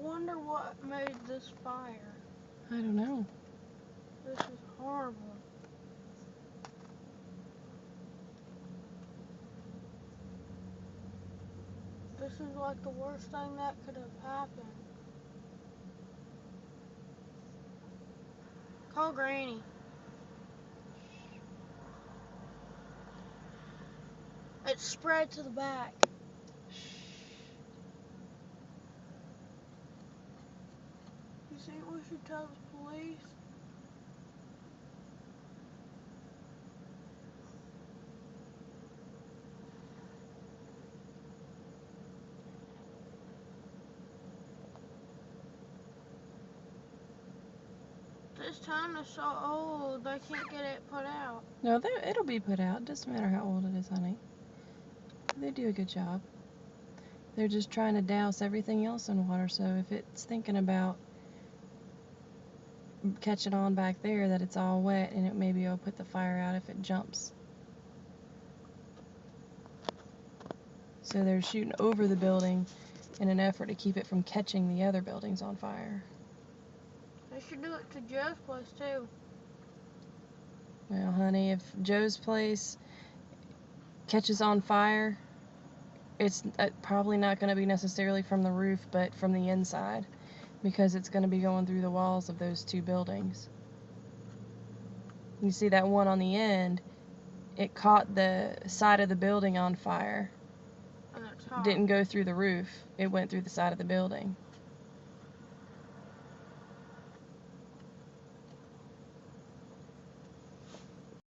wonder what made this fire. I don't know. This is horrible. This is like the worst thing that could have happened. Call Granny. It spread to the back. You think we should tell the police? This town is so old, they can't get it put out. No, it'll be put out. Doesn't matter how old it is, honey. They do a good job. They're just trying to douse everything else in water, so if it's thinking about catching on back there that it's all wet, and maybe it'll put the fire out if it jumps. So they're shooting over the building in an effort to keep it from catching the other buildings on fire. They should do it to Joe's place too. Well, honey, if Joe's place catches on fire, it's probably not going to be necessarily from the roof, but from the inside, because it's going to be going through the walls of those two buildings. You see that one on the end, it caught the side of the building on fire. And it's hot. Didn't go through the roof, it went through the side of the building.